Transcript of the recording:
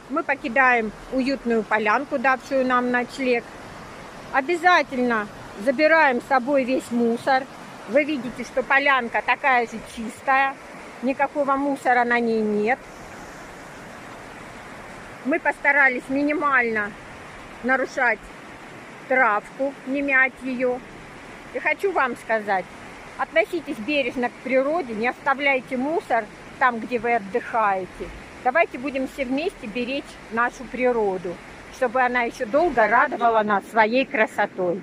Мы покидаем уютную полянку, давшую нам ночлег. Обязательно забираем с собой весь мусор. Вы видите, что полянка такая же чистая, никакого мусора на ней нет. Мы постарались минимально нарушать травку, не мять ее. И хочу вам сказать, относитесь бережно к природе, не оставляйте мусор там, где вы отдыхаете. Давайте будем все вместе беречь нашу природу, чтобы она еще долго радовала нас своей красотой.